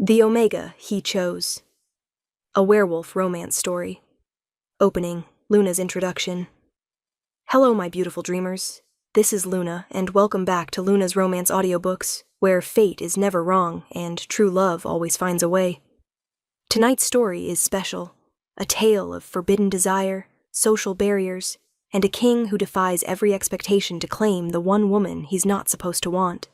The Omega He Chose. A werewolf romance story. Opening, Luna's introduction. Hello, my beautiful dreamers. This is Luna, and welcome back to Luna's Romance Audiobooks, where fate is never wrong and true love always finds a way. Tonight's story is special, a tale of forbidden desire, social barriers, and a king who defies every expectation to claim the one woman he's not supposed to want.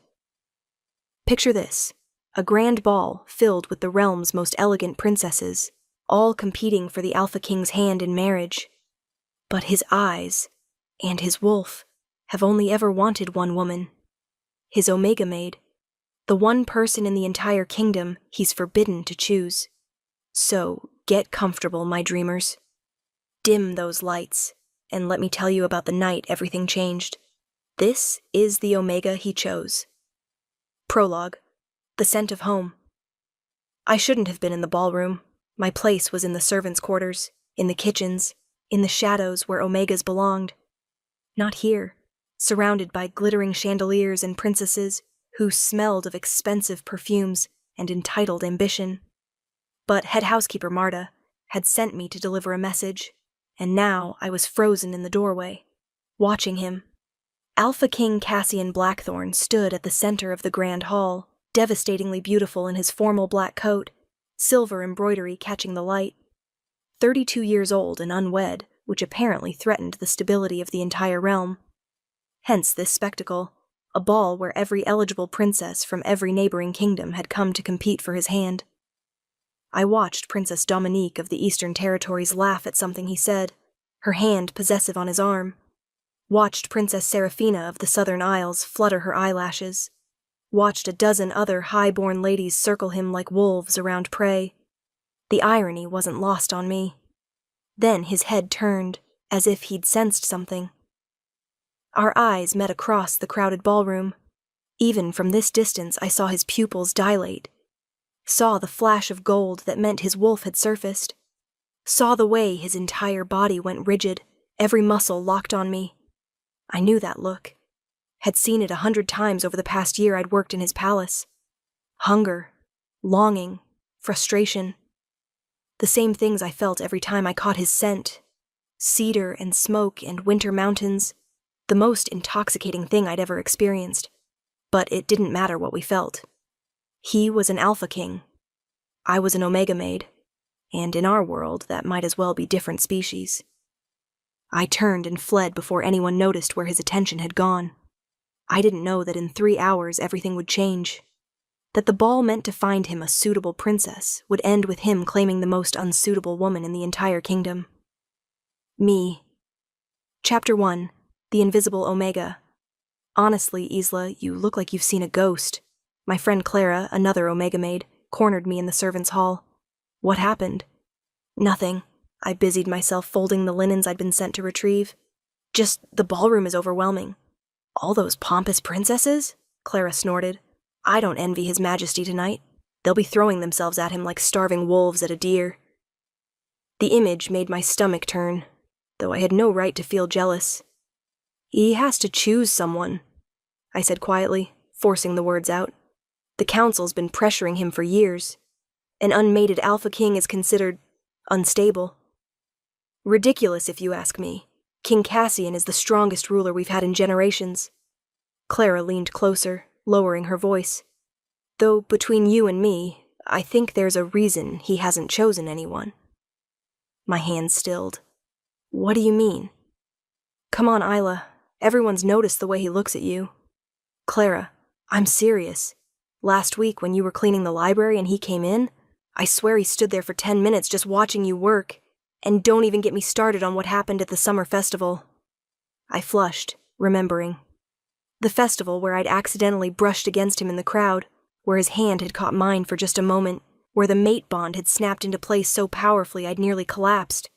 Picture this. A grand ball filled with the realm's most elegant princesses, all competing for the Alpha King's hand in marriage. But his eyes, and his wolf, have only ever wanted one woman. His Omega maid, the one person in the entire kingdom he's forbidden to choose. So, get comfortable, my dreamers. Dim those lights, and let me tell you about the night everything changed. This is the Omega he chose. Prologue. The scent of home. I shouldn't have been in the ballroom. My place was in the servants' quarters, in the kitchens, in the shadows where Omegas belonged. Not here, surrounded by glittering chandeliers and princesses who smelled of expensive perfumes and entitled ambition. But head housekeeper Marta had sent me to deliver a message, and now I was frozen in the doorway, watching him. Alpha King Cassian Blackthorn stood at the center of the grand hall, devastatingly beautiful in his formal black coat, silver embroidery catching the light. 32 years old and unwed, which apparently threatened the stability of the entire realm. Hence this spectacle, a ball where every eligible princess from every neighboring kingdom had come to compete for his hand. I watched Princess Dominique of the Eastern Territories laugh at something he said, her hand possessive on his arm. Watched Princess Seraphina of the Southern Isles flutter her eyelashes. Watched a dozen other high-born ladies circle him like wolves around prey. The irony wasn't lost on me. Then his head turned, as if he'd sensed something. Our eyes met across the crowded ballroom. Even from this distance I saw his pupils dilate. Saw the flash of gold that meant his wolf had surfaced. Saw the way his entire body went rigid, every muscle locked on me. I knew that look. Had seen it 100 times over the past year I'd worked in his palace. Hunger, longing, frustration. The same things I felt every time I caught his scent. Cedar and smoke and winter mountains. The most intoxicating thing I'd ever experienced. But it didn't matter what we felt. He was an Alpha King. I was an Omega maid. And in our world, that might as well be different species. I turned and fled before anyone noticed where his attention had gone. I didn't know that in 3 hours everything would change. That the ball meant to find him a suitable princess would end with him claiming the most unsuitable woman in the entire kingdom. Me. Chapter 1. The Invisible Omega. Honestly, Isla, you look like you've seen a ghost. My friend Clara, another Omega maid, cornered me in the servants' hall. What happened? Nothing. I busied myself folding the linens I'd been sent to retrieve. Just the ballroom is overwhelming. All those pompous princesses? Clara snorted. I don't envy His Majesty tonight. They'll be throwing themselves at him like starving wolves at a deer. The image made my stomach turn, though I had no right to feel jealous. He has to choose someone, I said quietly, forcing the words out. The council's been pressuring him for years. An unmated Alpha King is considered unstable. Ridiculous if you ask me. King Cassian is the strongest ruler we've had in generations. Clara leaned closer, lowering her voice. Though between you and me, I think there's a reason he hasn't chosen anyone. My hand stilled. What do you mean? Come on, Isla. Everyone's noticed the way he looks at you. Clara, I'm serious. Last week when you were cleaning the library and he came in, I swear he stood there for 10 minutes just watching you work. And don't even get me started on what happened at the summer festival. I flushed, remembering. The festival where I'd accidentally brushed against him in the crowd, where his hand had caught mine for just a moment, where the mate bond had snapped into place so powerfully I'd nearly collapsed.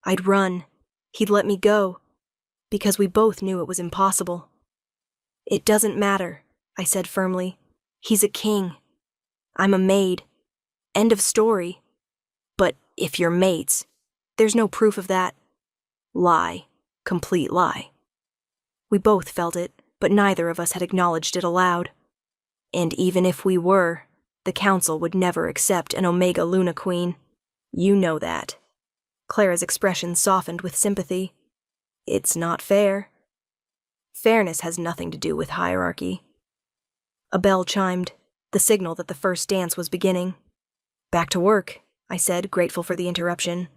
I'd run. He'd let me go. Because we both knew it was impossible. It doesn't matter, I said firmly. He's a king. I'm a maid. End of story. But if you're mates... There's no proof of that. Lie. Complete lie. We both felt it, but neither of us had acknowledged it aloud. And even if we were, The council would never accept an Omega Luna Queen. You know that. Clara's expression softened with sympathy. It's not fair. Fairness has nothing to do with hierarchy. A bell chimed, the signal that the first dance was beginning. Back to work, I said, grateful for the interruption.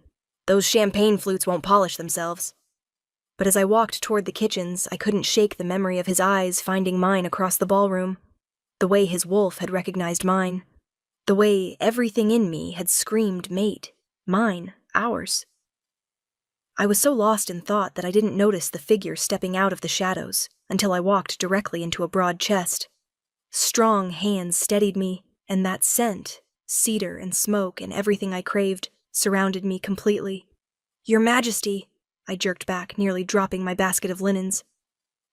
Those champagne flutes won't polish themselves. But as I walked toward the kitchens, I couldn't shake the memory of his eyes finding mine across the ballroom, the way his wolf had recognized mine, the way everything in me had screamed mate, mine, ours. I was so lost in thought that I didn't notice the figure stepping out of the shadows until I walked directly into a broad chest. Strong hands steadied me, and that scent, cedar and smoke and everything I craved, surrounded me completely. Your Majesty, I jerked back, nearly dropping my basket of linens.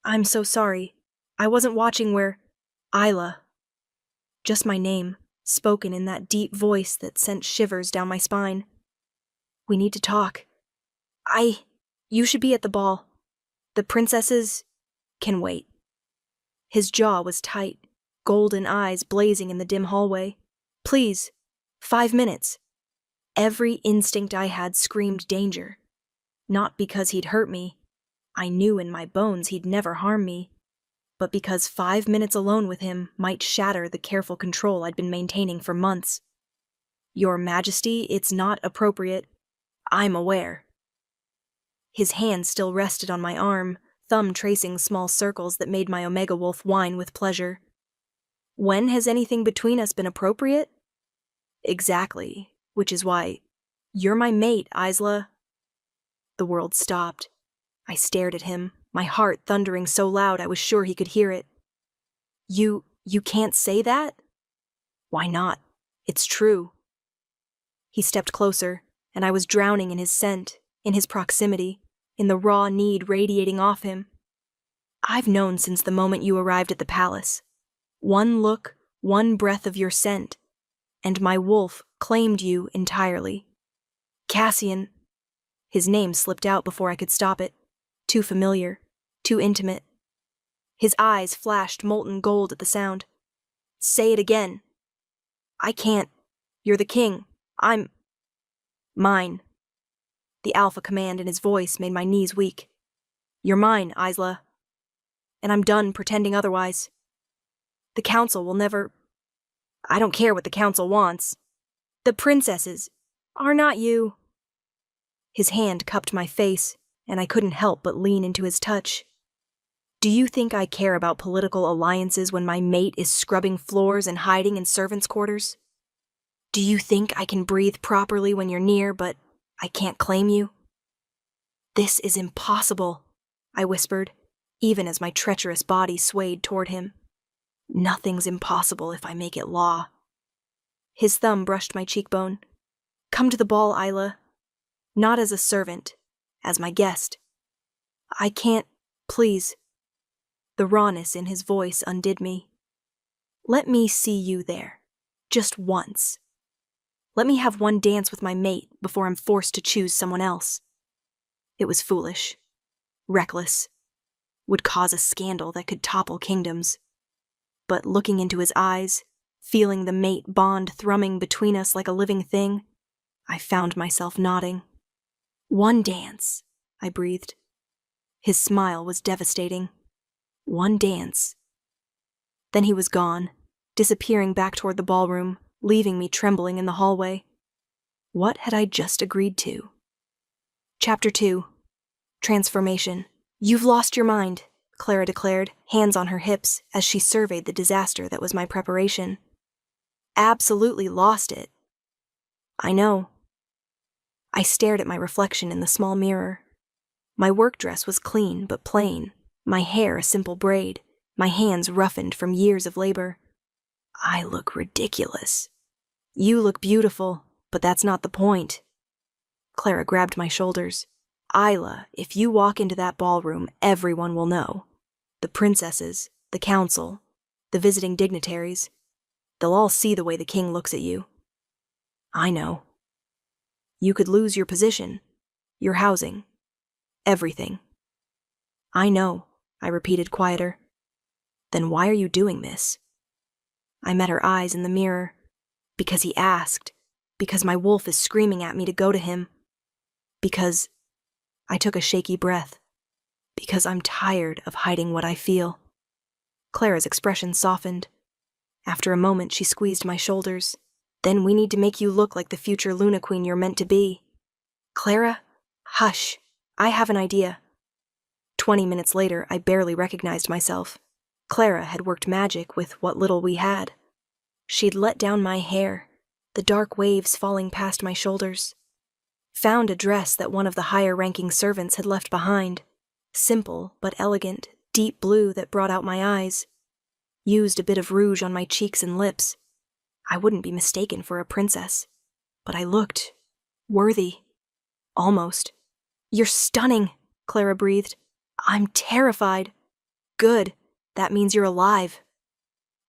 I'm so sorry. I wasn't watching where... Isla. Just my name, spoken in that deep voice that sent shivers down my spine. We need to talk. You should be at the ball. The princesses can wait. His jaw was tight, golden eyes blazing in the dim hallway. Please, 5 minutes. Every instinct I had screamed danger. Not because he'd hurt me. I knew in my bones he'd never harm me. But because 5 minutes alone with him might shatter the careful control I'd been maintaining for months. Your Majesty, it's not appropriate. I'm aware. His hand still rested on my arm, thumb tracing small circles that made my Omega Wolf whine with pleasure. When has anything between us been appropriate? Exactly, which is why... You're my mate, Isla. The world stopped. I stared at him, my heart thundering so loud I was sure he could hear it. You can't say that? Why not? It's true. He stepped closer, and I was drowning in his scent, in his proximity, in the raw need radiating off him. I've known since the moment you arrived at the palace. One look, one breath of your scent, and my wolf claimed you entirely. Cassian. His name slipped out before I could stop it. Too familiar, too intimate. His eyes flashed molten gold at the sound. Say it again. I can't. You're the king. I'm... Mine. The alpha command in his voice made my knees weak. You're mine, Isla. And I'm done pretending otherwise. The council will never... I don't care what the council wants. The princesses are not you. His hand cupped my face, and I couldn't help but lean into his touch. Do you think I care about political alliances when my mate is scrubbing floors and hiding in servants' quarters? Do you think I can breathe properly when you're near, but I can't claim you? This is impossible, I whispered, even as my treacherous body swayed toward him. Nothing's impossible if I make it law. His thumb brushed my cheekbone. Come to the ball, Isla. Not as a servant, as my guest. I can't, please. The rawness in his voice undid me. Let me see you there, just once. Let me have one dance with my mate before I'm forced to choose someone else. It was foolish, reckless, would cause a scandal that could topple kingdoms. But looking into his eyes, feeling the mate bond thrumming between us like a living thing, I found myself nodding. One dance, I breathed. His smile was devastating. One dance. Then he was gone, disappearing back toward the ballroom, leaving me trembling in the hallway. What had I just agreed to? Chapter 2. Transformation. You've lost your mind, Clara declared, hands on her hips, as she surveyed the disaster that was my preparation. Absolutely lost it. I know. I stared at my reflection in the small mirror. My work dress was clean but plain, my hair a simple braid, my hands roughened from years of labor. I look ridiculous. You look beautiful, but that's not the point. Clara grabbed my shoulders. Isla, if you walk into that ballroom, everyone will know. The princesses, the council, the visiting dignitaries. They'll all see the way the king looks at you. I know. You could lose your position, your housing, everything. I know, I repeated quieter. Then why are you doing this? I met her eyes in the mirror, Because he asked. Because my wolf is screaming at me to go to him. Because I took a shaky breath. Because I'm tired of hiding what I feel. Clara's expression softened. After a moment, she squeezed my shoulders. Then we need to make you look like the future Luna Queen you're meant to be. Clara, hush. I have an idea. 20 minutes later, I barely recognized myself. Clara had worked magic with what little we had. She'd let down my hair, the dark waves falling past my shoulders. Found a dress that one of the higher-ranking servants had left behind. Simple but elegant, deep blue that brought out my eyes. Used a bit of rouge on my cheeks and lips. I wouldn't be mistaken for a princess. But I looked worthy. Almost. You're stunning, Clara breathed. I'm terrified. Good. That means you're alive.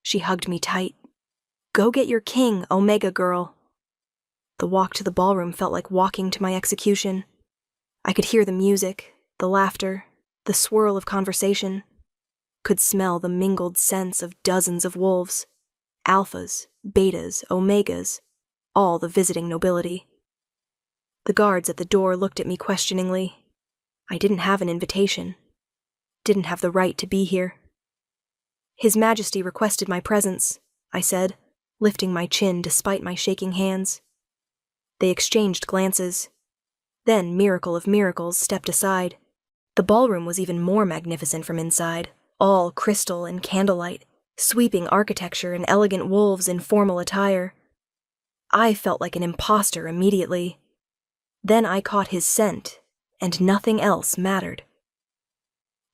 She hugged me tight. Go get your king, Omega girl. The walk to the ballroom felt like walking to my execution. I could hear the music, the laughter, the swirl of conversation. Could smell the mingled scents of dozens of wolves. Alphas, betas, omegas, all the visiting nobility. The guards at the door looked at me questioningly. I didn't have an invitation. Didn't have the right to be here. His Majesty requested my presence, I said, lifting my chin despite my shaking hands. They exchanged glances. Then, miracle of miracles, stepped aside. The ballroom was even more magnificent from inside, all crystal and candlelight, sweeping architecture and elegant wolves in formal attire. I felt like an imposter immediately. Then I caught his scent, and nothing else mattered.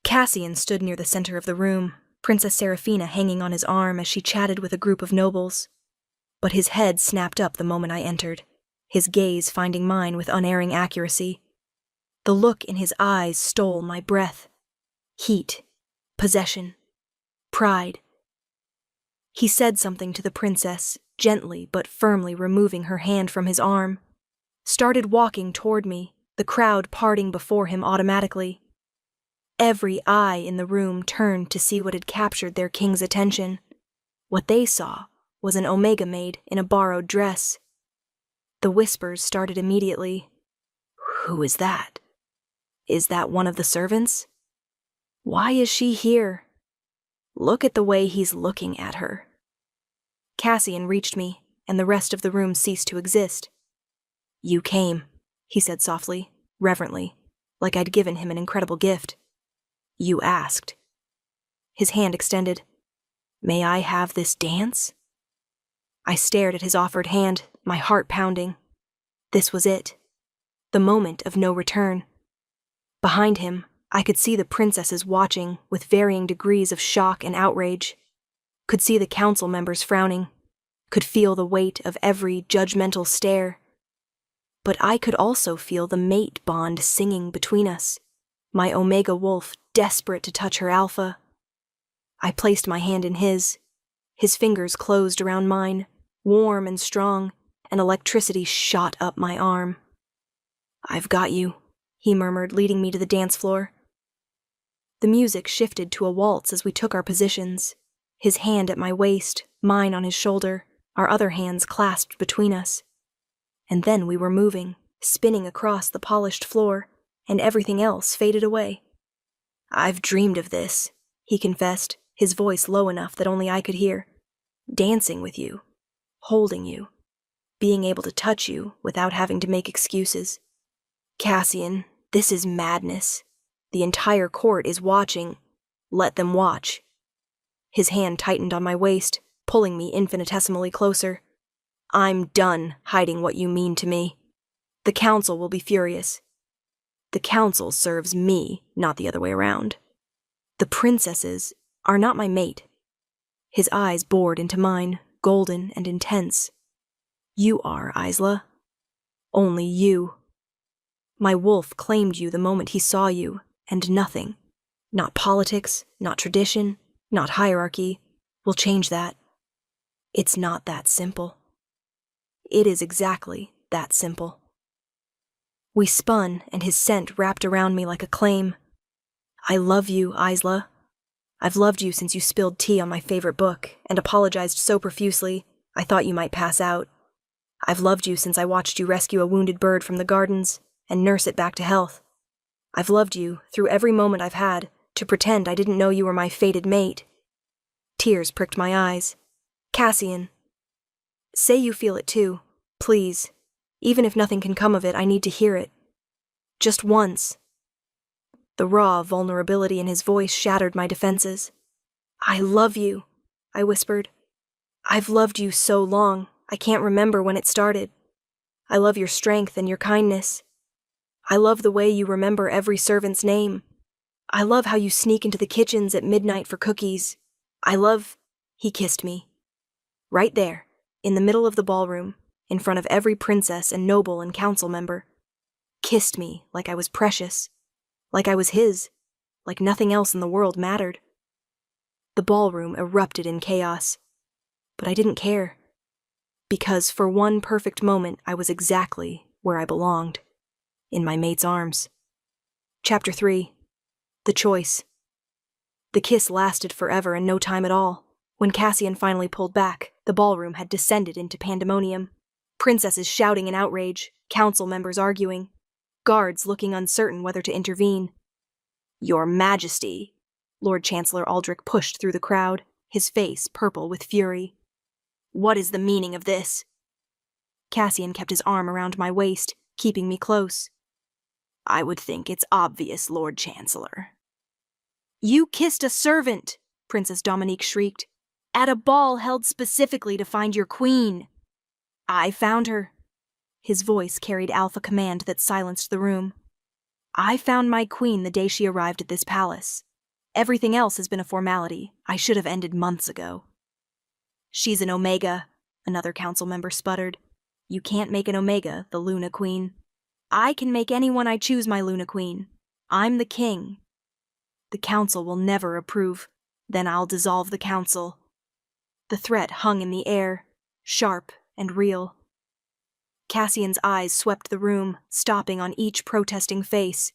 Cassian stood near the center of the room, Princess Seraphina hanging on his arm as she chatted with a group of nobles. But his head snapped up the moment I entered, his gaze finding mine with unerring accuracy. The look in his eyes stole my breath. Heat, possession, pride. He said something to the princess, gently but firmly removing her hand from his arm. Started walking toward me, the crowd parting before him automatically. Every eye in the room turned to see what had captured their king's attention. What they saw was an Omega maid in a borrowed dress. The whispers started immediately. Who is that? Is that one of the servants? Why is she here? Look at the way he's looking at her. Cassian reached me, and the rest of the room ceased to exist. You came, he said softly, reverently, like I'd given him an incredible gift. You asked. His hand extended. May I have this dance? I stared at his offered hand, my heart pounding. This was it. The moment of no return. Behind him, I could see the princesses watching with varying degrees of shock and outrage. Could see the council members frowning. Could feel the weight of every judgmental stare. But I could also feel the mate bond singing between us. My Omega wolf desperate to touch her alpha. I placed my hand in his. His fingers closed around mine, warm and strong, and electricity shot up my arm. I've got you, he murmured, leading me to the dance floor. The music shifted to a waltz as we took our positions, his hand at my waist, mine on his shoulder, our other hands clasped between us. And then we were moving, spinning across the polished floor, and everything else faded away. I've dreamed of this, he confessed, his voice low enough that only I could hear. Dancing with you, holding you, being able to touch you without having to make excuses. Cassian, this is madness. The entire court is watching. Let them watch. His hand tightened on my waist, pulling me infinitesimally closer. I'm done hiding what you mean to me. The council will be furious. The council serves me, not the other way around. The princesses are not my mate. His eyes bored into mine, golden and intense. You are, Isla. Only you. My wolf claimed you the moment he saw you, and nothing, not politics, not tradition, not hierarchy, will change that. It's not that simple. It is exactly that simple. We spun, and his scent wrapped around me like a claim. I love you, Isla. I've loved you since you spilled tea on my favorite book and apologized so profusely, I thought you might pass out. I've loved you since I watched you rescue a wounded bird from the gardens and nurse it back to health. I've loved you through every moment I've had to pretend I didn't know you were my fated mate. Tears pricked my eyes. Cassian. Say you feel it too, please. Even if nothing can come of it, I need to hear it. Just once. The raw vulnerability in his voice shattered my defenses. I love you, I whispered. I've loved you so long, I can't remember when it started. I love your strength and your kindness. I love the way you remember every servant's name. I love how you sneak into the kitchens at midnight for cookies. He kissed me. Right there, in the middle of the ballroom, in front of every princess and noble and council member. Kissed me like I was precious, like I was his, like nothing else in the world mattered. The ballroom erupted in chaos, but I didn't care, because for one perfect moment I was exactly where I belonged, in my mate's arms. Chapter 3. The Choice. The kiss lasted forever and no time at all. When Cassian finally pulled back, the ballroom had descended into pandemonium. Princesses shouting in outrage, council members arguing, guards looking uncertain whether to intervene. Your Majesty, Lord Chancellor Aldrich pushed through the crowd, his face purple with fury. What is the meaning of this? Cassian kept his arm around my waist, keeping me close. I would think it's obvious, Lord Chancellor. You kissed a servant, Princess Dominique shrieked, at a ball held specifically to find your queen. I found her. His voice carried alpha command that silenced the room. I found my queen the day she arrived at this palace. Everything else has been a formality. I should have ended months ago. She's an Omega, another council member sputtered. You can't make an Omega the Luna Queen. I can make anyone I choose my Luna Queen. I'm the king. The council will never approve. Then I'll dissolve the council. The threat hung in the air, sharp and real. Cassian's eyes swept the room, stopping on each protesting face.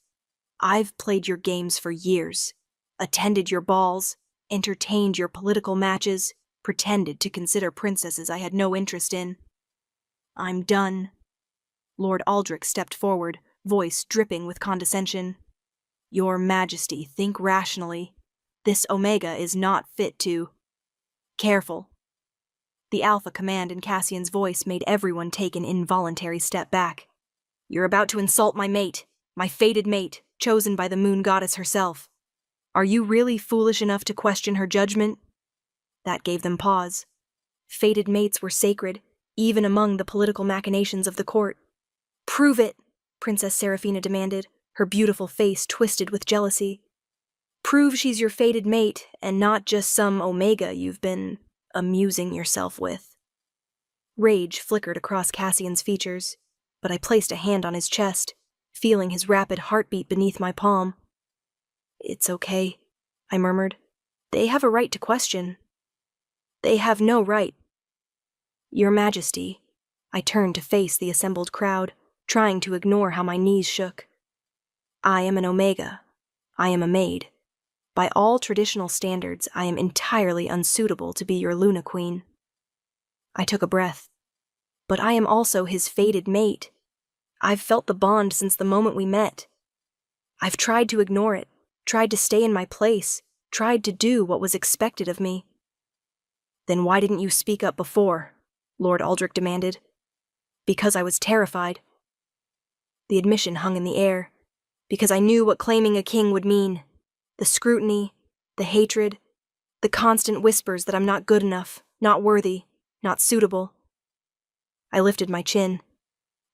I've played your games for years, attended your balls, entertained your political matches, pretended to consider princesses I had no interest in. I'm done. Lord Aldrich stepped forward, voice dripping with condescension. Your Majesty, think rationally. This Omega is not fit to... Careful. The alpha command in Cassian's voice made everyone take an involuntary step back. You're about to insult my mate, my fated mate, chosen by the moon goddess herself. Are you really foolish enough to question her judgment? That gave them pause. Fated mates were sacred, even among the political machinations of the court. Prove it, Princess Seraphina demanded, her beautiful face twisted with jealousy. Prove she's your fated mate, and not just some Omega you've been amusing yourself with. Rage flickered across Cassian's features, but I placed a hand on his chest, feeling his rapid heartbeat beneath my palm. It's okay, I murmured. They have a right to question. They have no right. Your Majesty, I turned to face the assembled crowd, trying to ignore how my knees shook. I am an Omega. I am a maid. By all traditional standards, I am entirely unsuitable to be your Luna Queen. I took a breath. But I am also his fated mate. I've felt the bond since the moment we met. I've tried to ignore it, tried to stay in my place, tried to do what was expected of me. Then why didn't you speak up before? Lord Aldrich demanded. Because I was terrified. The admission hung in the air. Because I knew what claiming a king would mean. The scrutiny, the hatred, the constant whispers that I'm not good enough, not worthy, not suitable. I lifted my chin.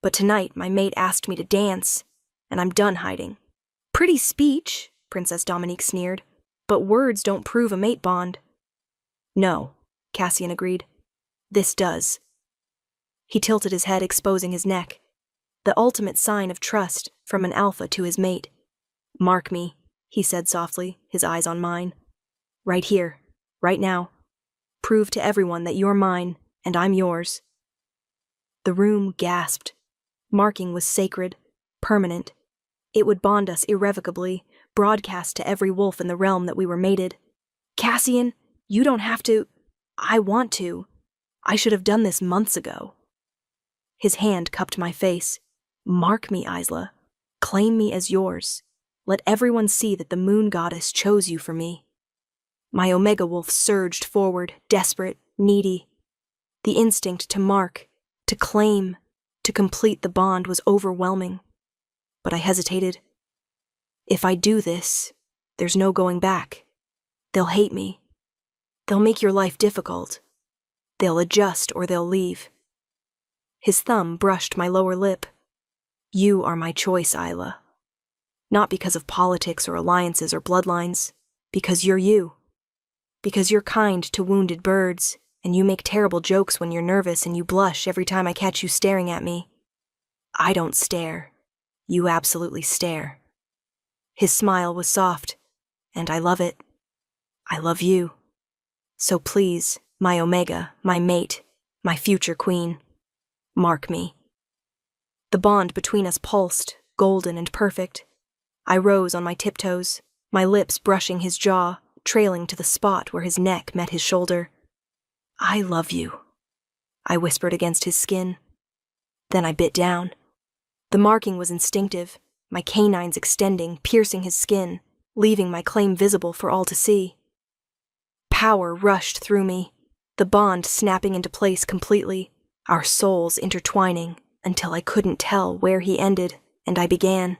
But tonight my mate asked me to dance, and I'm done hiding. Pretty speech, Princess Dominique sneered, but words don't prove a mate bond. No, Cassian agreed. This does. He tilted his head, exposing his neck. The ultimate sign of trust from an alpha to his mate. Mark me, he said softly, his eyes on mine. Right here, right now. Prove to everyone that you're mine, and I'm yours. The room gasped. Marking was sacred, permanent. It would bond us irrevocably, broadcast to every wolf in the realm that we were mated. Cassian, you don't have to. I want to. I should have done this months ago. His hand cupped my face. Mark me, Isla. Claim me as yours. Let everyone see that the moon goddess chose you for me. My omega wolf surged forward, desperate, needy. The instinct to mark, to claim, to complete the bond was overwhelming. But I hesitated. If I do this, there's no going back. They'll hate me. They'll make your life difficult. They'll adjust or they'll leave. His thumb brushed my lower lip. You are my choice, Isla. Not because of politics or alliances or bloodlines, because you're you. Because you're kind to wounded birds, and you make terrible jokes when you're nervous and you blush every time I catch you staring at me. I don't stare. You absolutely stare. His smile was soft, and I love it. I love you. So please, my omega, my mate, my future queen, mark me. The bond between us pulsed, golden and perfect. I rose on my tiptoes, my lips brushing his jaw, trailing to the spot where his neck met his shoulder. I love you, I whispered against his skin. Then I bit down. The marking was instinctive, my canines extending, piercing his skin, leaving my claim visible for all to see. Power rushed through me, the bond snapping into place completely, our souls intertwining until I couldn't tell where he ended and I began.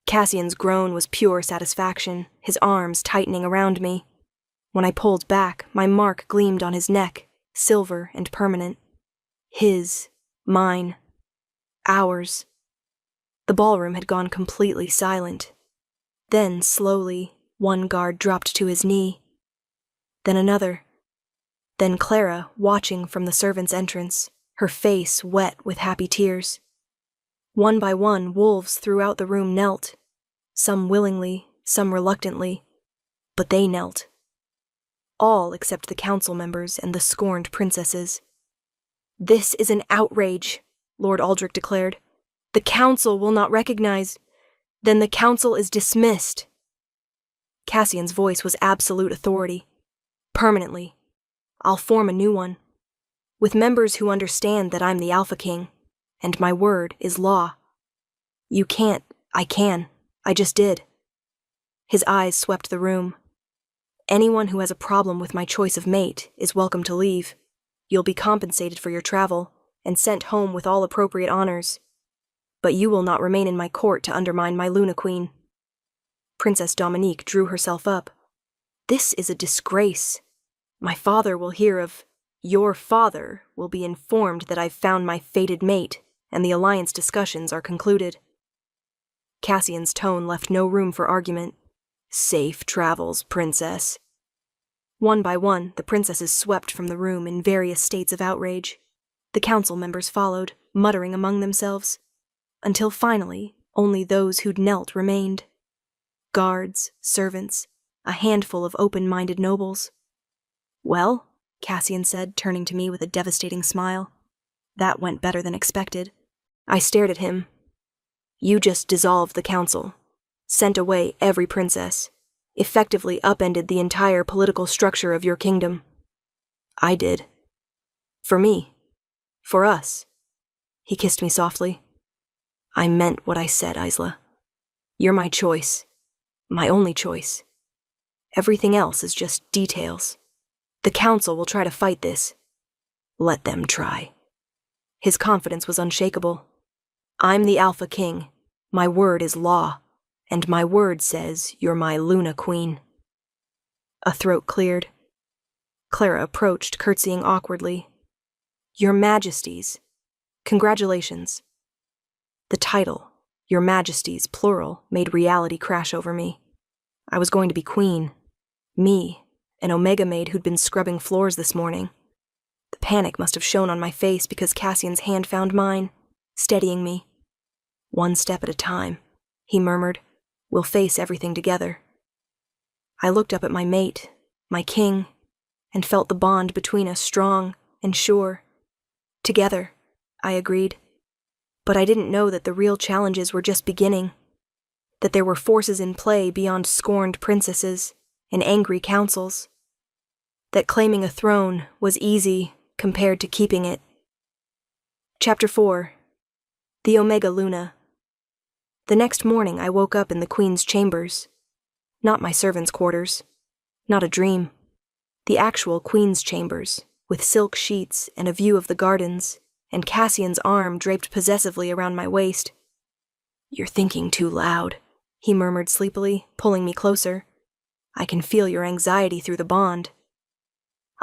Cassian's groan was pure satisfaction, his arms tightening around me. When I pulled back, my mark gleamed on his neck, silver and permanent. His, mine, ours. The ballroom had gone completely silent. Then, slowly, one guard dropped to his knee. Then another. Then Clara, watching from the servants' entrance, her face wet with happy tears. One by one, wolves throughout the room knelt, some willingly, some reluctantly, but they knelt. All except the council members and the scorned princesses. This is an outrage, Lord Aldrich declared. The council will not recognize. Then the council is dismissed. Cassian's voice was absolute authority. Permanently. I'll form a new one. With members who understand that I'm the Alpha King, and my word is law. You can't, I can. I just did. His eyes swept the room. Anyone who has a problem with my choice of mate is welcome to leave. You'll be compensated for your travel, and sent home with all appropriate honors. But you will not remain in my court to undermine my Luna Queen. Princess Dominique drew herself up. This is a disgrace. My father will hear of... Your father will be informed that I've found my fated mate, and the alliance discussions are concluded. Cassian's tone left no room for argument. Safe travels, princess. One by one, the princesses swept from the room in various states of outrage. The council members followed, muttering among themselves, until finally only those who'd knelt remained. Guards, servants, a handful of open-minded nobles. Well, Cassian said, turning to me with a devastating smile. That went better than expected. I stared at him. You just dissolved the council, sent away every princess, effectively upended the entire political structure of your kingdom. I did. For me. For us. He kissed me softly. I meant what I said, Isla. You're my choice. My only choice. Everything else is just details. The council will try to fight this. Let them try. His confidence was unshakable. I'm the Alpha King. My word is law. And my word says you're my Luna Queen. A throat cleared. Clara approached, curtsying awkwardly. Your Majesties. Congratulations. The title, Your Majesties, plural, made reality crash over me. I was going to be queen. Me, an Omega maid who'd been scrubbing floors this morning. The panic must have shown on my face because Cassian's hand found mine, steadying me. One step at a time, he murmured. We'll face everything together. I looked up at my mate, my king, and felt the bond between us strong and sure. Together, I agreed. But I didn't know that the real challenges were just beginning, that there were forces in play beyond scorned princesses and angry councils, that claiming a throne was easy compared to keeping it. Chapter 4. The Omega Luna. The next morning I woke up in the Queen's chambers. Not my servants' quarters. Not a dream. The actual Queen's chambers, with silk sheets and a view of the gardens, and Cassian's arm draped possessively around my waist. "You're thinking too loud," he murmured sleepily, pulling me closer. "I can feel your anxiety through the bond.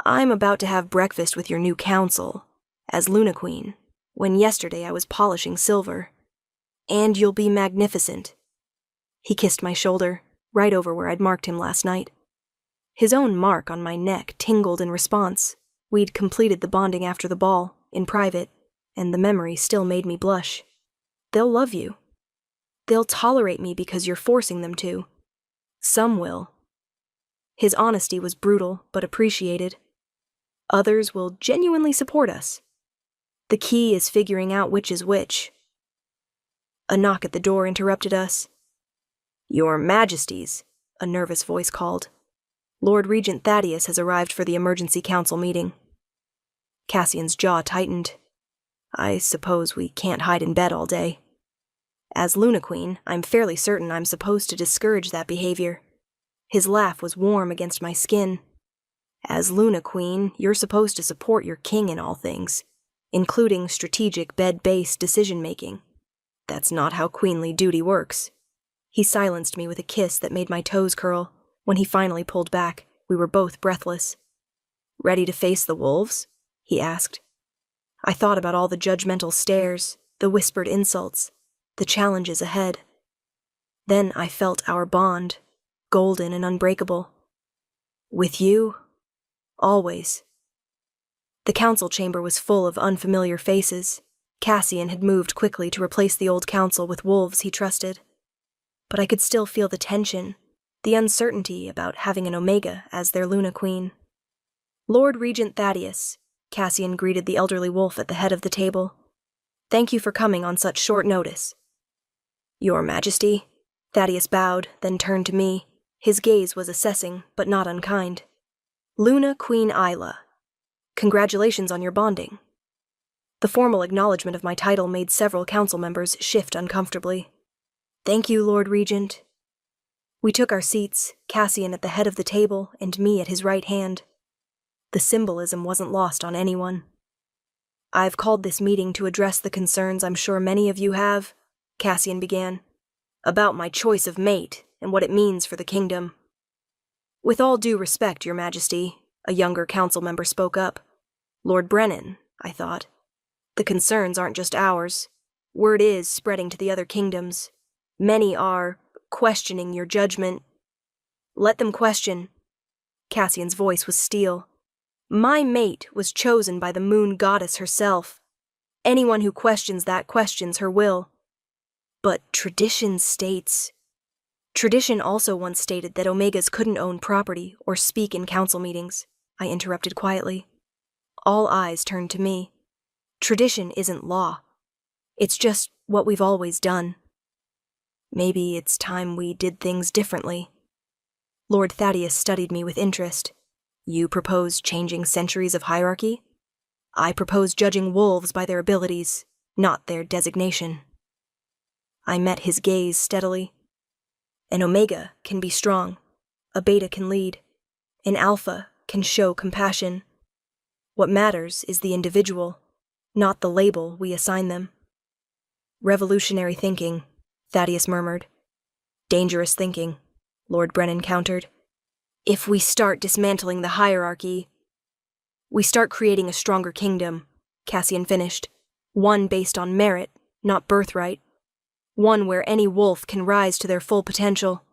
I'm about to have breakfast with your new council, as Luna Queen, when yesterday I was polishing silver. And you'll be magnificent." He kissed my shoulder, right over where I'd marked him last night. His own mark on my neck tingled in response. We'd completed the bonding after the ball, in private, and the memory still made me blush. They'll love you. They'll tolerate me because you're forcing them to. Some will. His honesty was brutal, but appreciated. Others will genuinely support us. The key is figuring out which is which. A knock at the door interrupted us. "Your Majesties," a nervous voice called. "Lord Regent Thaddeus has arrived for the emergency council meeting." Cassian's jaw tightened. I suppose we can't hide in bed all day. As Luna Queen, I'm fairly certain I'm supposed to discourage that behavior. His laugh was warm against my skin. As Luna Queen, you're supposed to support your king in all things, including strategic bed-based decision-making. That's not how queenly duty works. He silenced me with a kiss that made my toes curl. When he finally pulled back, we were both breathless. "Ready to face the wolves?" he asked. I thought about all the judgmental stares, the whispered insults, the challenges ahead. Then I felt our bond, golden and unbreakable. With you, always. The council chamber was full of unfamiliar faces. Cassian had moved quickly to replace the old council with wolves he trusted. But I could still feel the tension, the uncertainty about having an Omega as their Luna Queen. "Lord Regent Thaddeus," Cassian greeted the elderly wolf at the head of the table. "Thank you for coming on such short notice." "Your Majesty," Thaddeus bowed, then turned to me. His gaze was assessing, but not unkind. "Luna Queen Isla. Congratulations on your bonding." The formal acknowledgement of my title made several council members shift uncomfortably. "Thank you, Lord Regent." We took our seats, Cassian at the head of the table and me at his right hand. The symbolism wasn't lost on anyone. "I've called this meeting to address the concerns I'm sure many of you have," Cassian began, "about my choice of mate and what it means for the kingdom." "With all due respect, Your Majesty," a younger council member spoke up. "Lord Brennan," I thought. "The concerns aren't just ours. Word is spreading to the other kingdoms. Many are questioning your judgment." "Let them question." Cassian's voice was steel. "My mate was chosen by the moon goddess herself. Anyone who questions that questions her will." "But tradition states..." "Tradition also once stated that Omegas couldn't own property or speak in council meetings," I interrupted quietly. All eyes turned to me. Tradition isn't law. It's just what we've always done. Maybe it's time we did things differently. Lord Thaddeus studied me with interest. "You propose changing centuries of hierarchy? I propose judging wolves by their abilities, not their designation." I met his gaze steadily. An Omega can be strong. A Beta can lead. An Alpha can show compassion. What matters is the individual, not the label we assign them. "Revolutionary thinking," Thaddeus murmured. "Dangerous thinking," Lord Brennan countered. "If we start dismantling the hierarchy..." "We start creating a stronger kingdom," Cassian finished. "One based on merit, not birthright. One where any wolf can rise to their full potential."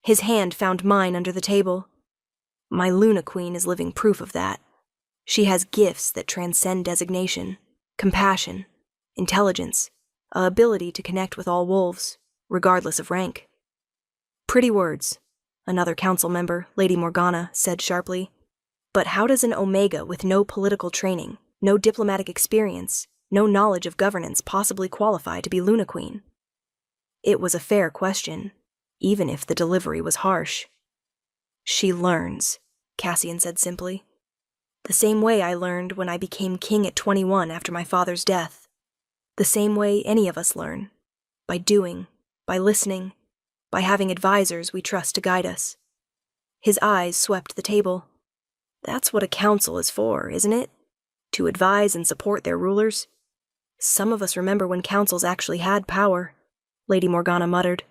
His hand found mine under the table. My Luna Queen is living proof of that. She has gifts that transcend designation, compassion, intelligence, a ability to connect with all wolves, regardless of rank. "Pretty words," another council member, Lady Morgana, said sharply. "But how does an Omega with no political training, no diplomatic experience, no knowledge of governance possibly qualify to be Luna Queen?" It was a fair question, even if the delivery was harsh. "She learns," Cassian said simply. The same way I learned when I became king at 21 after my father's death. The same way any of us learn. By doing, by listening, by having advisors we trust to guide us. His eyes swept the table. That's what a council is for, isn't it? To advise and support their rulers. Some of us remember when councils actually had power, Lady Morgana muttered.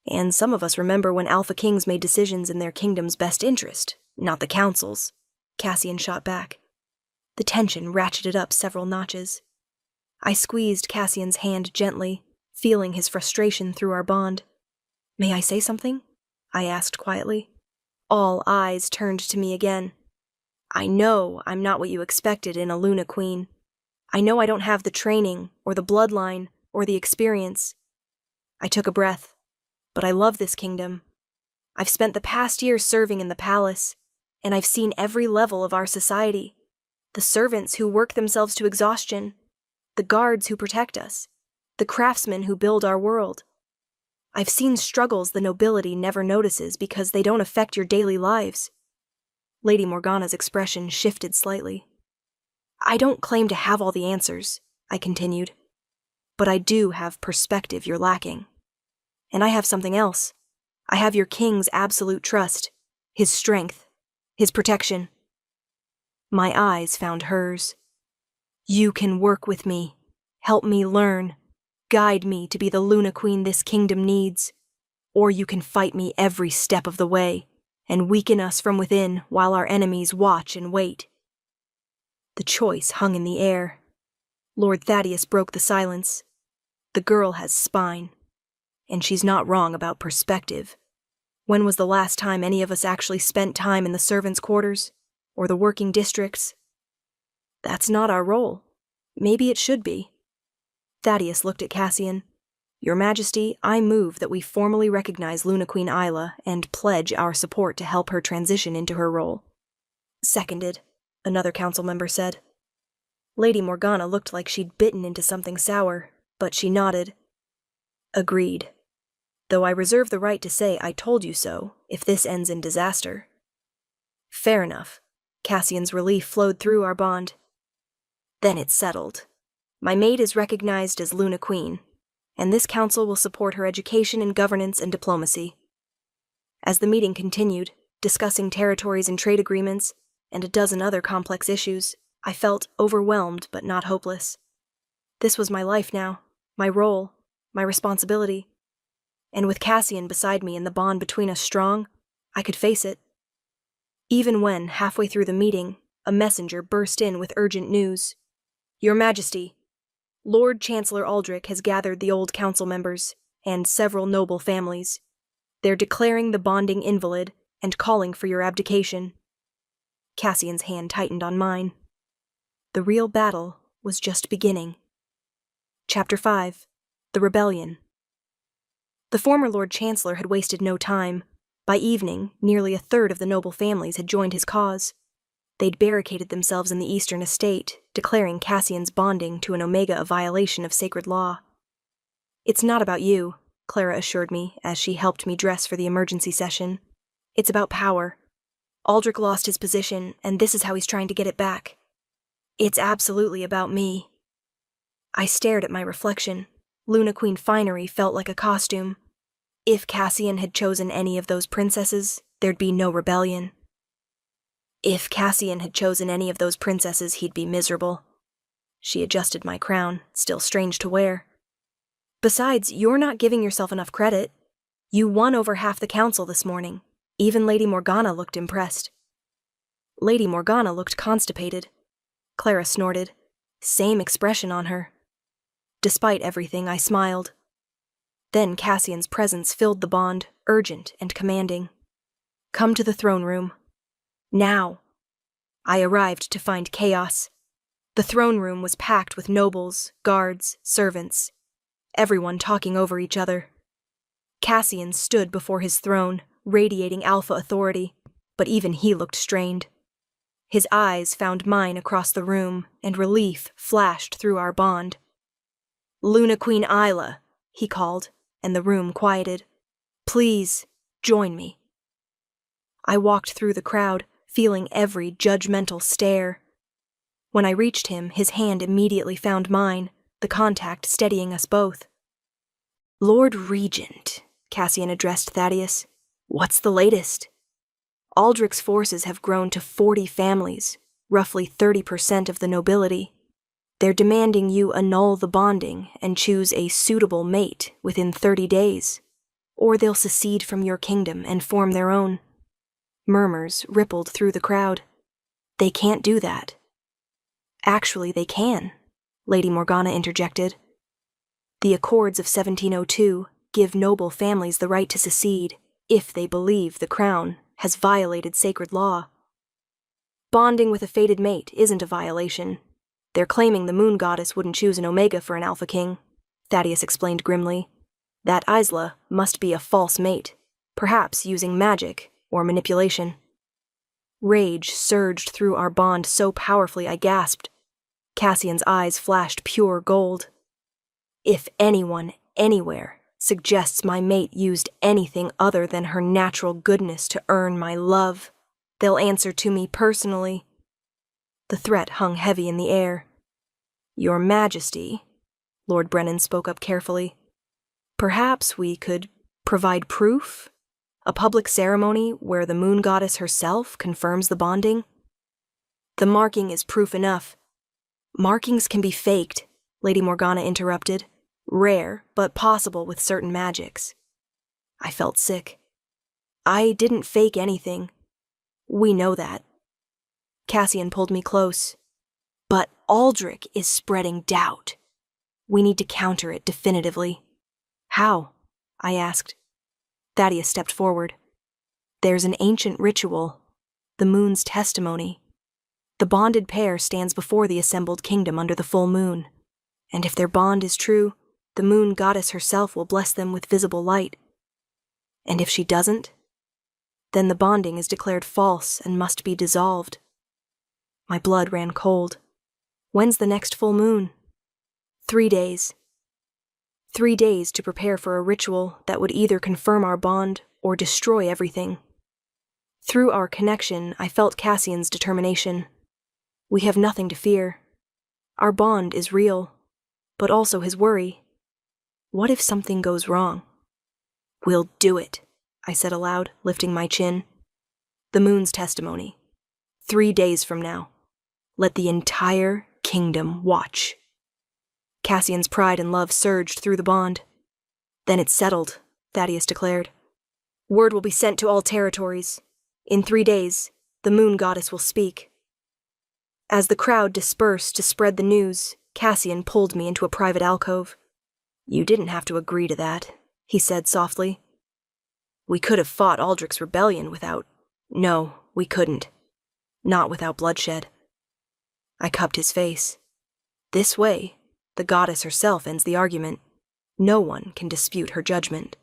And some of us remember when Alpha Kings made decisions in their kingdom's best interest, not the council's, Cassian shot back. The tension ratcheted up several notches. I squeezed Cassian's hand gently, feeling his frustration through our bond. May I say something? I asked quietly. All eyes turned to me again. I know I'm not what you expected in a Luna Queen. I know I don't have the training, or the bloodline, or the experience. I took a breath. But I love this kingdom. I've spent the past year serving in the palace, and I've seen every level of our society. The servants who work themselves to exhaustion, the guards who protect us, the craftsmen who build our world. I've seen struggles the nobility never notices because they don't affect your daily lives. Lady Morgana's expression shifted slightly. I don't claim to have all the answers, I continued, but I do have perspective you're lacking. And I have something else. I have your king's absolute trust, his strength, his protection. My eyes found hers. You can work with me, help me learn, guide me to be the Luna Queen this kingdom needs, or you can fight me every step of the way and weaken us from within while our enemies watch and wait. The choice hung in the air. Lord Thaddeus broke the silence. The girl has spine. And she's not wrong about perspective. When was the last time any of us actually spent time in the servants' quarters? Or the working districts? That's not our role. Maybe it should be. Thaddeus looked at Cassian. Your Majesty, I move that we formally recognize Luna Queen Isla and pledge our support to help her transition into her role. Seconded, another council member said. Lady Morgana looked like she'd bitten into something sour, but she nodded. Agreed. Though I reserve the right to say I told you so, if this ends in disaster. Fair enough. Cassian's relief flowed through our bond. Then it's settled. My maid is recognized as Luna Queen, and this council will support her education in governance and diplomacy. As the meeting continued, discussing territories and trade agreements, and a dozen other complex issues, I felt overwhelmed but not hopeless. This was my life now, my role, my responsibility. And with Cassian beside me and the bond between us strong, I could face it. Even when, halfway through the meeting, a messenger burst in with urgent news. Your Majesty, Lord Chancellor Aldrich has gathered the old council members and several noble families. They're declaring the bonding invalid and calling for your abdication. Cassian's hand tightened on mine. The real battle was just beginning. Chapter 5. The Rebellion. The former Lord Chancellor had wasted no time. By evening, nearly a third of the noble families had joined his cause. They'd barricaded themselves in the eastern estate, declaring Cassian's bonding to an Omega a violation of sacred law. It's not about you, Clara assured me as she helped me dress for the emergency session. It's about power. Aldrich lost his position, and this is how he's trying to get it back. It's absolutely about me. I stared at my reflection. Luna Queen finery felt like a costume. If Cassian had chosen any of those princesses, there'd be no rebellion. If Cassian had chosen any of those princesses, he'd be miserable. She adjusted my crown, still strange to wear. Besides, you're not giving yourself enough credit. You won over half the council this morning. Even Lady Morgana looked impressed. Lady Morgana looked constipated. Clara snorted. Same expression on her. Despite everything, I smiled. Then Cassian's presence filled the bond, urgent and commanding. Come to the throne room. Now. I arrived to find chaos. The throne room was packed with nobles, guards, servants, everyone talking over each other. Cassian stood before his throne, radiating alpha authority, but even he looked strained. His eyes found mine across the room, and relief flashed through our bond. Luna Queen Isla, he called, and the room quieted. Please, join me. I walked through the crowd, feeling every judgmental stare. When I reached him, his hand immediately found mine, the contact steadying us both. "Lord Regent," Cassian addressed Thaddeus, "what's the latest?" "Aldrich's forces have grown to 40 families, roughly 30% of the nobility. They're demanding you annul the bonding and choose a suitable mate within 30 days, or they'll secede from your kingdom and form their own." Murmurs rippled through the crowd. "They can't do that." "Actually, they can," Lady Morgana interjected. "The Accords of 1702 give noble families the right to secede if they believe the crown has violated sacred law. Bonding with a fated mate isn't a violation. They're claiming the moon goddess wouldn't choose an Omega for an Alpha King," Thaddeus explained grimly. "That Isla must be a false mate, perhaps using magic or manipulation." Rage surged through our bond so powerfully I gasped. Cassian's eyes flashed pure gold. "If anyone, anywhere, suggests my mate used anything other than her natural goodness to earn my love, they'll answer to me personally." The threat hung heavy in the air. "Your Majesty," Lord Brennan spoke up carefully, "perhaps we could provide proof? A public ceremony where the moon goddess herself confirms the bonding?" "The marking is proof enough." "Markings can be faked," Lady Morgana interrupted. "Rare, but possible with certain magics." I felt sick. "I didn't fake anything. We know that." Cassian pulled me close. "But Aldrich is spreading doubt. We need to counter it definitively." "How?" I asked. Thaddeus stepped forward. "There's an ancient ritual, the moon's testimony. The bonded pair stands before the assembled kingdom under the full moon, and if their bond is true, the moon goddess herself will bless them with visible light. And if she doesn't, then the bonding is declared false and must be dissolved." My blood ran cold. "When's the next full moon?" 3 days. 3 days to prepare for a ritual that would either confirm our bond or destroy everything. Through our connection, I felt Cassian's determination. We have nothing to fear. Our bond is real, but also his worry. What if something goes wrong? "We'll do it," I said aloud, lifting my chin. "The moon's testimony. 3 days from now. Let the entire kingdom watch." Cassian's pride and love surged through the bond. "Then it's settled," Thaddeus declared. "Word will be sent to all territories. In 3 days, the moon goddess will speak." As the crowd dispersed to spread the news, Cassian pulled me into a private alcove. "You didn't have to agree to that," he said softly. "We could have fought Aldrich's rebellion without—" "No, we couldn't. Not without bloodshed." I cupped his face. "This way, the goddess herself ends the argument. No one can dispute her judgment."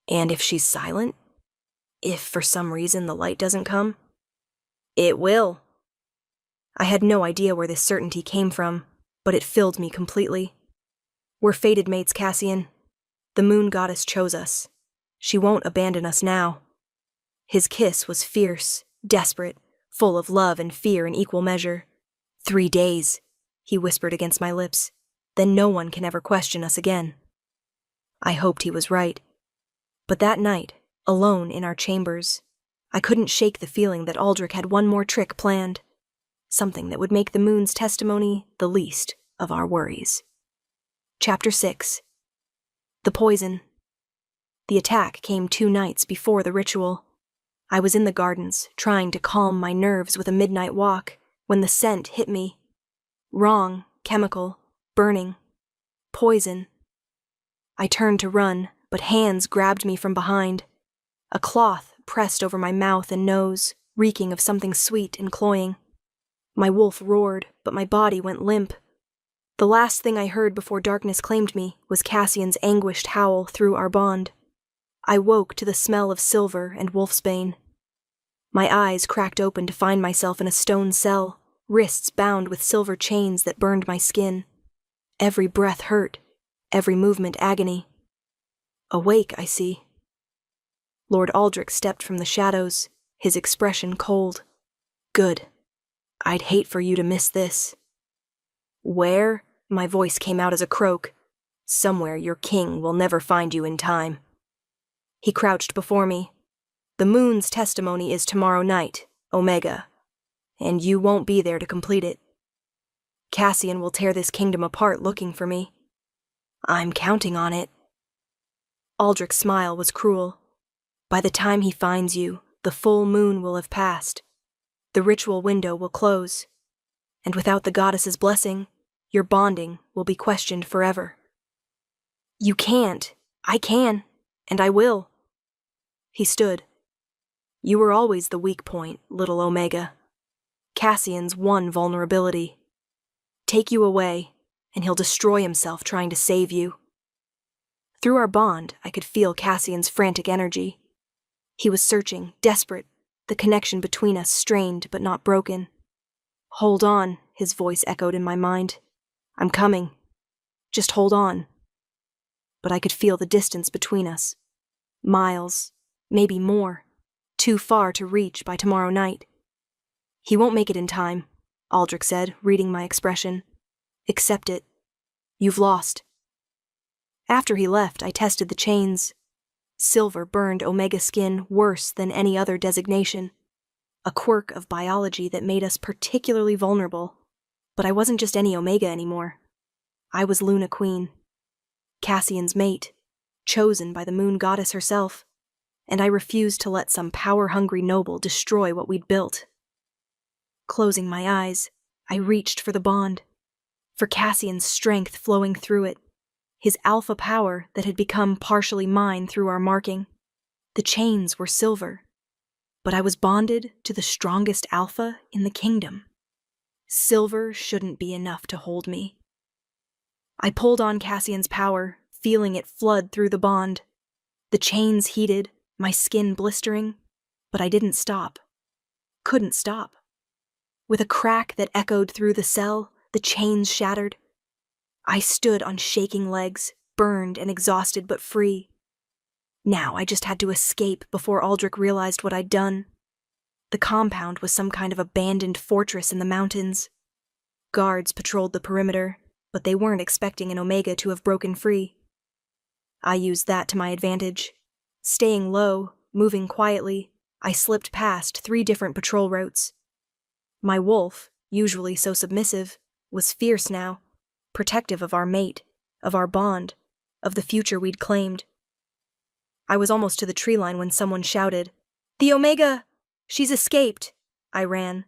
"And if she's silent? If for some reason the light doesn't come?" "It will." I had no idea where this certainty came from, but it filled me completely. "We're fated mates, Cassian. The moon goddess chose us. She won't abandon us now." His kiss was fierce, desperate, full of love and fear in equal measure. 3 days, he whispered against my lips. Then no one can ever question us again. I hoped he was right. But that night, alone in our chambers, I couldn't shake the feeling that Aldrich had one more trick planned. Something that would make the moon's testimony the least of our worries. Chapter 6. The Poison. The attack came 2 nights before the ritual. I was in the gardens, trying to calm my nerves with a midnight walk, when the scent hit me. Wrong, chemical, burning, poison. I turned to run, but hands grabbed me from behind. A cloth pressed over my mouth and nose, reeking of something sweet and cloying. My wolf roared, but my body went limp. The last thing I heard before darkness claimed me was Cassian's anguished howl through our bond. I woke to the smell of silver and wolfsbane. My eyes cracked open to find myself in a stone cell, wrists bound with silver chains that burned my skin. Every breath hurt, every movement agony. Awake, I see. Lord Aldrich stepped from the shadows, his expression cold. Good. I'd hate for you to miss this. Where? My voice came out as a croak. Somewhere your king will never find you in time. He crouched before me. The moon's testimony is tomorrow night, Omega, and you won't be there to complete it. Cassian will tear this kingdom apart looking for me. I'm counting on it. Aldrich's smile was cruel. By the time he finds you, the full moon will have passed. The ritual window will close. And without the goddess's blessing, your bonding will be questioned forever. You can't. I can. And I will. He stood. You were always the weak point, little Omega. Cassian's one vulnerability. Take you away, and he'll destroy himself trying to save you. Through our bond, I could feel Cassian's frantic energy. He was searching, desperate, the connection between us strained but not broken. Hold on, his voice echoed in my mind. I'm coming. Just hold on. But I could feel the distance between us. Miles, maybe more. Too far to reach by tomorrow night. He won't make it in time, Aldrich said, reading my expression. Accept it. You've lost. After he left, I tested the chains. Silver burned Omega skin worse than any other designation. A quirk of biology that made us particularly vulnerable. But I wasn't just any Omega anymore. I was Luna Queen. Cassian's mate, chosen by the moon goddess herself. And I refused to let some power-hungry noble destroy what we'd built. Closing my eyes, I reached for the bond. For Cassian's strength flowing through it. His alpha power that had become partially mine through our marking. The chains were silver, but I was bonded to the strongest alpha in the kingdom. Silver shouldn't be enough to hold me. I pulled on Cassian's power, feeling it flood through the bond. The chains heated, my skin blistering, but I didn't stop. Couldn't stop. With a crack that echoed through the cell, the chains shattered. I stood on shaking legs, burned and exhausted but free. Now I just had to escape before Aldrich realized what I'd done. The compound was some kind of abandoned fortress in the mountains. Guards patrolled the perimeter, but they weren't expecting an Omega to have broken free. I used that to my advantage. Staying low, moving quietly, I slipped past 3 different patrol routes. My wolf, usually so submissive, was fierce now. Protective of our mate, of our bond, of the future we'd claimed. I was almost to the tree line when someone shouted, "The Omega! She's escaped!" I ran.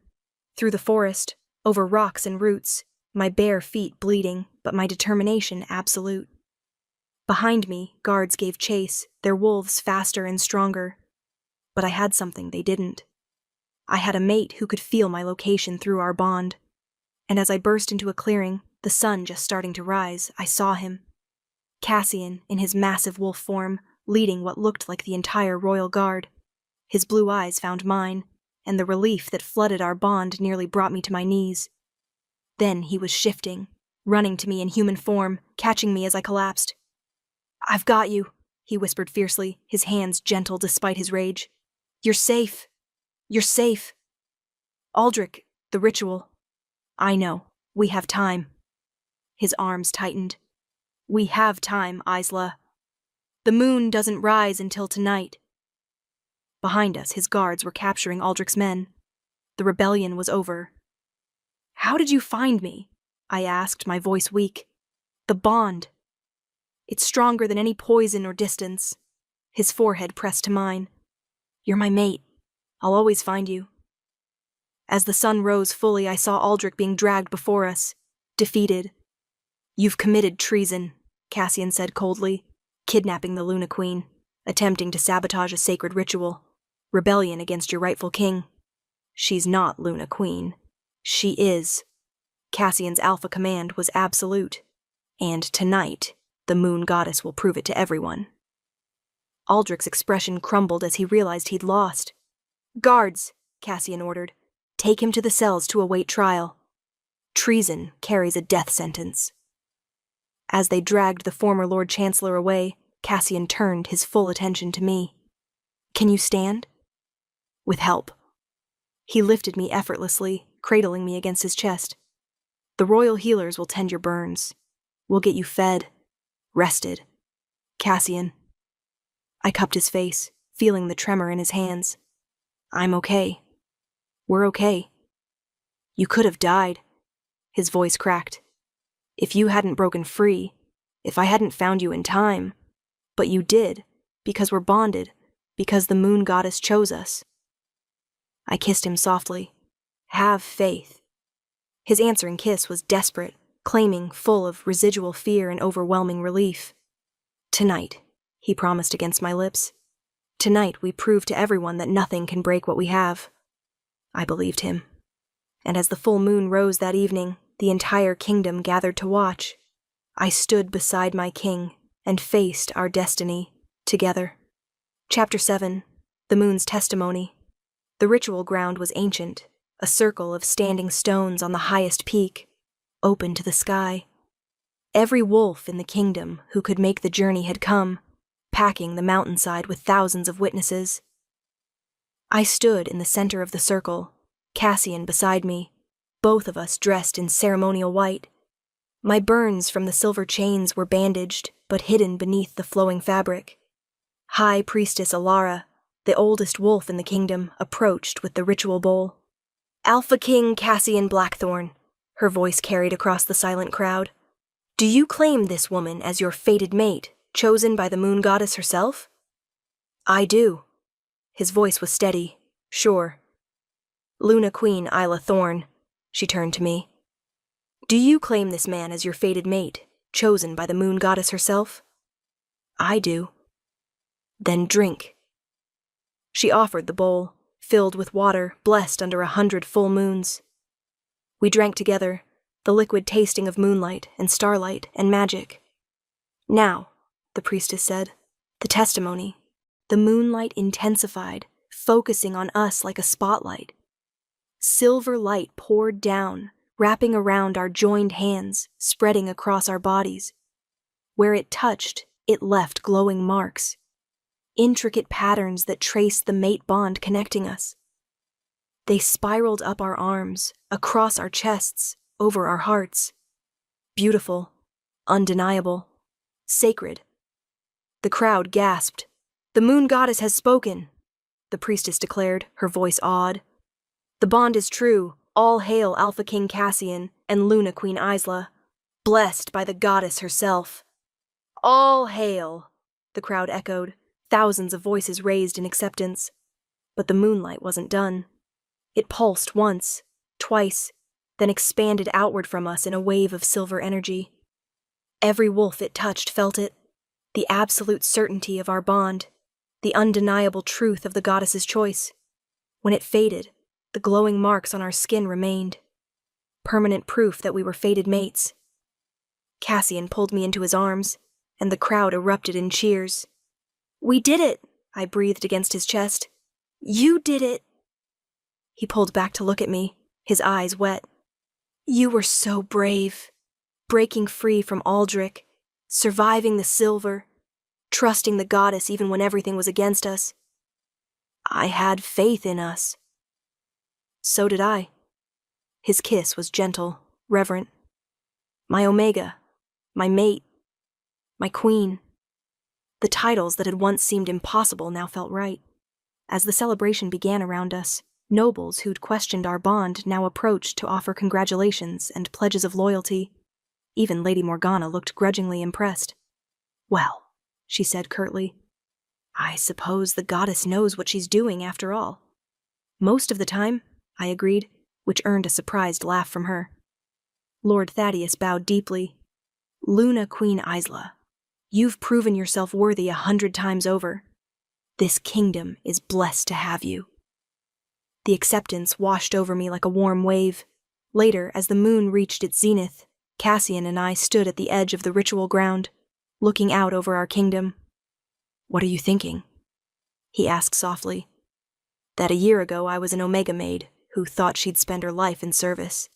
Through the forest, over rocks and roots, my bare feet bleeding, but my determination absolute. Behind me, guards gave chase, their wolves faster and stronger. But I had something they didn't. I had a mate who could feel my location through our bond. And as I burst into a clearing, the sun just starting to rise, I saw him. Cassian, in his massive wolf form, leading what looked like the entire royal guard. His blue eyes found mine, and the relief that flooded our bond nearly brought me to my knees. Then he was shifting, running to me in human form, catching me as I collapsed. "I've got you," he whispered fiercely, his hands gentle despite his rage. "You're safe. You're safe. Aldrich, the ritual. I know. We have time." His arms tightened. "We have time, Isla. The moon doesn't rise until tonight." Behind us, his guards were capturing Aldrich's men. The rebellion was over. "How did you find me?" I asked, my voice weak. "The bond. It's stronger than any poison or distance." His forehead pressed to mine. "You're my mate. I'll always find you." As the sun rose fully, I saw Aldrich being dragged before us, defeated. "You've committed treason," Cassian said coldly, "kidnapping the Luna Queen, attempting to sabotage a sacred ritual, rebellion against your rightful king. She's not Luna Queen. She is." Cassian's alpha command was absolute, and tonight, the moon goddess will prove it to everyone. Aldrich's expression crumbled as he realized he'd lost. "Guards," Cassian ordered, "take him to the cells to await trial. Treason carries a death sentence." As they dragged the former Lord Chancellor away, Cassian turned his full attention to me. "Can you stand?" "With help." He lifted me effortlessly, cradling me against his chest. The royal healers will tend your burns. We'll get you fed, rested. Cassian. I cupped his face, feeling the tremor in his hands. I'm okay. We're okay. You could have died. His voice cracked. If you hadn't broken free, if I hadn't found you in time. But you did, because we're bonded, because the moon goddess chose us. I kissed him softly. Have faith. His answering kiss was desperate, claiming, full of residual fear and overwhelming relief. Tonight, he promised against my lips. Tonight we prove to everyone that nothing can break what we have. I believed him. And as the full moon rose that evening, the entire kingdom gathered to watch. I stood beside my king and faced our destiny together. Chapter 7. The Moon's Testimony. The ritual ground was ancient, a circle of standing stones on the highest peak, open to the sky. Every wolf in the kingdom who could make the journey had come, packing the mountainside with thousands of witnesses. I stood in the center of the circle, Cassian beside me, both of us dressed in ceremonial white. My burns from the silver chains were bandaged, but hidden beneath the flowing fabric. High Priestess Alara, the oldest wolf in the kingdom, approached with the ritual bowl. Alpha King Cassian Blackthorn, her voice carried across the silent crowd. Do you claim this woman as your fated mate, chosen by the moon goddess herself? I do. His voice was steady, sure. Luna Queen Isla Thorn, she turned to me. Do you claim this man as your fated mate, chosen by the moon goddess herself? I do. Then drink. She offered the bowl, filled with water, blessed under 100 full moons. We drank together, the liquid tasting of moonlight and starlight and magic. Now, the priestess said, the testimony. The moonlight intensified, focusing on us like a spotlight. Silver light poured down, wrapping around our joined hands, spreading across our bodies. Where it touched, it left glowing marks. Intricate patterns that traced the mate bond connecting us. They spiraled up our arms, across our chests, over our hearts. Beautiful, undeniable, sacred. The crowd gasped. The moon goddess has spoken, the priestess declared, her voice awed. The bond is true. All hail Alpha King Cassian and Luna Queen Isla, blessed by the goddess herself. All hail, the crowd echoed, thousands of voices raised in acceptance. But the moonlight wasn't done. It pulsed once, twice, then expanded outward from us in a wave of silver energy. Every wolf it touched felt it, the absolute certainty of our bond, the undeniable truth of the goddess's choice. When it faded, the glowing marks on our skin remained, permanent proof that we were fated mates. Cassian pulled me into his arms, and the crowd erupted in cheers. We did it, I breathed against his chest. You did it. He pulled back to look at me, his eyes wet. You were so brave, breaking free from Aldrich, surviving the silver, trusting the goddess even when everything was against us. I had faith in us. So did I. His kiss was gentle, reverent. My Omega, my mate, my queen. The titles that had once seemed impossible now felt right. As the celebration began around us, nobles who'd questioned our bond now approached to offer congratulations and pledges of loyalty. Even Lady Morgana looked grudgingly impressed. Well, she said curtly, I suppose the goddess knows what she's doing after all. Most of the time, I agreed, which earned a surprised laugh from her. Lord Thaddeus bowed deeply. Luna Queen Isla, you've proven yourself worthy 100 times over. This kingdom is blessed to have you. The acceptance washed over me like a warm wave. Later, as the moon reached its zenith, Cassian and I stood at the edge of the ritual ground, looking out over our kingdom. What are you thinking? He asked softly. That a year ago I was an Omega maid who thought she'd spend her life in service.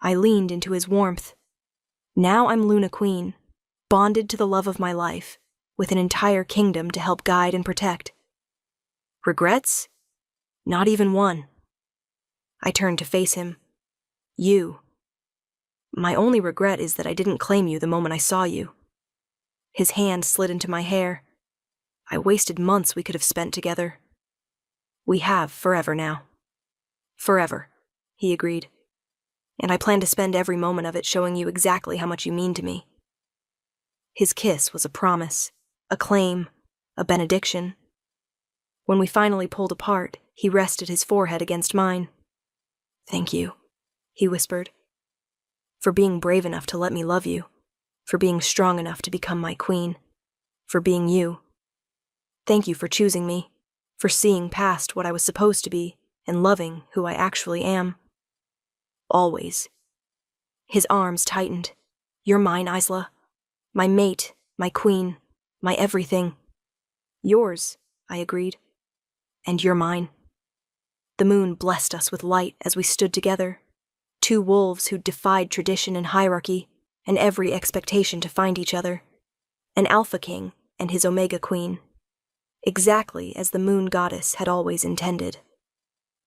I leaned into his warmth. Now I'm Luna Queen, bonded to the love of my life, with an entire kingdom to help guide and protect. Regrets? Not even one. I turned to face him. You. My only regret is that I didn't claim you the moment I saw you. His hand slid into my hair. I wasted months we could have spent together. We have forever now. Forever, he agreed. And I plan to spend every moment of it showing you exactly how much you mean to me. His kiss was a promise, a claim, a benediction. When we finally pulled apart, he rested his forehead against mine. Thank you, he whispered, for being brave enough to let me love you, for being strong enough to become my queen, for being you. Thank you for choosing me, for seeing past what I was supposed to be and loving who I actually am. Always. His arms tightened. You're mine, Isla. My mate, my queen, my everything. Yours, I agreed. And you're mine. The moon blessed us with light as we stood together, two wolves who defied tradition and hierarchy and every expectation to find each other, an alpha king and his omega queen, exactly as the moon goddess had always intended.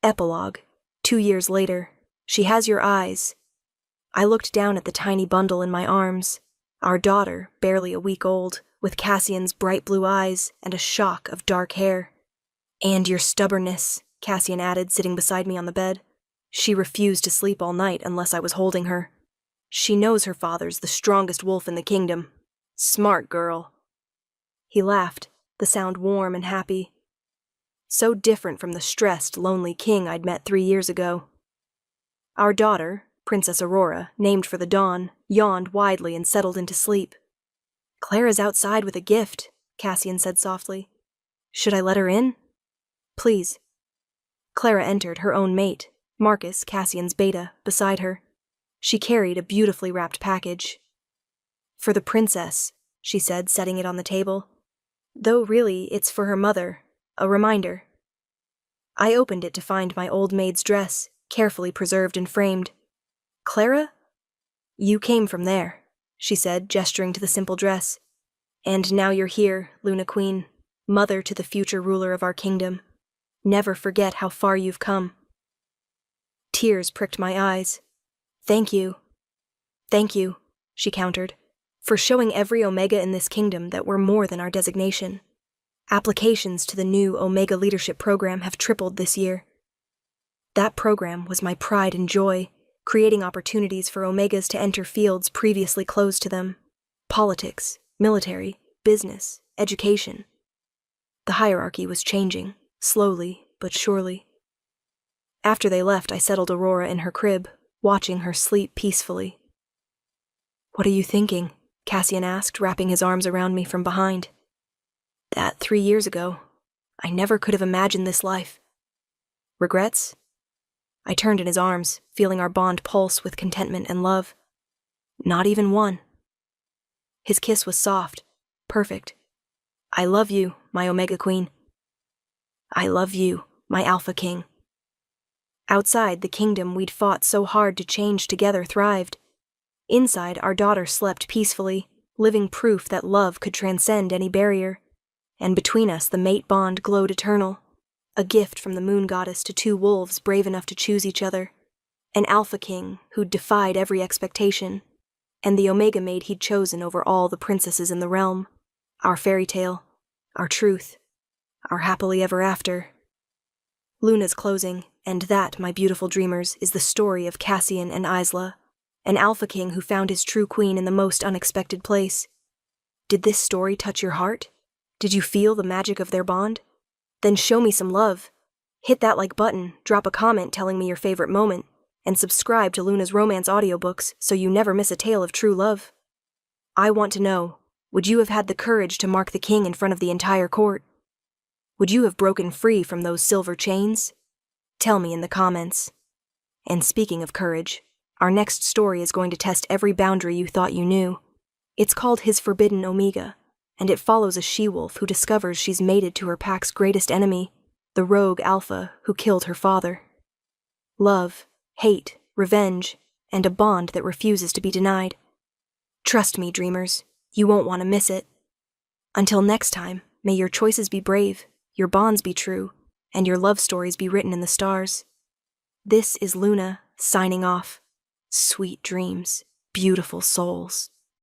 Epilogue. 2 years later, she has your eyes. I looked down at the tiny bundle in my arms, our daughter, barely a week old, with Cassian's bright blue eyes and a shock of dark hair. And your stubbornness, Cassian added, sitting beside me on the bed. She refused to sleep all night unless I was holding her. She knows her father's the strongest wolf in the kingdom. Smart girl. He laughed, the sound warm and happy. So different from the stressed, lonely king I'd met 3 years ago. Our daughter, Princess Aurora, named for the dawn, yawned widely and settled into sleep. Clara's outside with a gift, Cassian said softly. Should I let her in? Please. Clara entered, her own mate, Marcus, Cassian's beta, beside her. She carried a beautifully wrapped package. For the princess, she said, setting it on the table. Though really, it's for her mother, a reminder. I opened it to find my old maid's dress, carefully preserved and framed. Clara? You came from there, she said, gesturing to the simple dress. And now you're here, Luna Queen, mother to the future ruler of our kingdom. Never forget how far you've come. Tears pricked my eyes. Thank you, she countered, for showing every Omega in this kingdom that we're more than our designation. Applications to the new Omega Leadership Program have tripled this year. That program was my pride and joy, creating opportunities for Omegas to enter fields previously closed to them. Politics, military, business, education. The hierarchy was changing, slowly but surely. After they left, I settled Aurora in her crib, watching her sleep peacefully. What are you thinking? Cassian asked, wrapping his arms around me from behind. That 3 years ago, I never could have imagined this life. Regrets? I turned in his arms, feeling our bond pulse with contentment and love. Not even one. His kiss was soft, perfect. I love you, my Omega Queen. I love you, my Alpha King. Outside, the kingdom we'd fought so hard to change together thrived. Inside, our daughter slept peacefully, living proof that love could transcend any barrier. And between us, the mate bond glowed eternal. A gift from the moon goddess to two wolves brave enough to choose each other. An Alpha King who'd defied every expectation. And the Omega maid he'd chosen over all the princesses in the realm. Our fairy tale. Our truth. Our happily ever after. Luna's closing, and that, my beautiful dreamers, is the story of Cassian and Isla, an Alpha King who found his true queen in the most unexpected place. Did this story touch your heart? Did you feel the magic of their bond? Then show me some love. Hit that like button, drop a comment telling me your favorite moment, and subscribe to Luna's romance audiobooks so you never miss a tale of true love. I want to know, would you have had the courage to mark the king in front of the entire court? Would you have broken free from those silver chains? Tell me in the comments. And speaking of courage, our next story is going to test every boundary you thought you knew. It's called His Forbidden Omega, and it follows a she-wolf who discovers she's mated to her pack's greatest enemy, the rogue Alpha who killed her father. Love, hate, revenge, and a bond that refuses to be denied. Trust me, dreamers, you won't want to miss it. Until next time, may your choices be brave, your bonds be true, and your love stories be written in the stars. This is Luna, signing off. Sweet dreams, beautiful souls.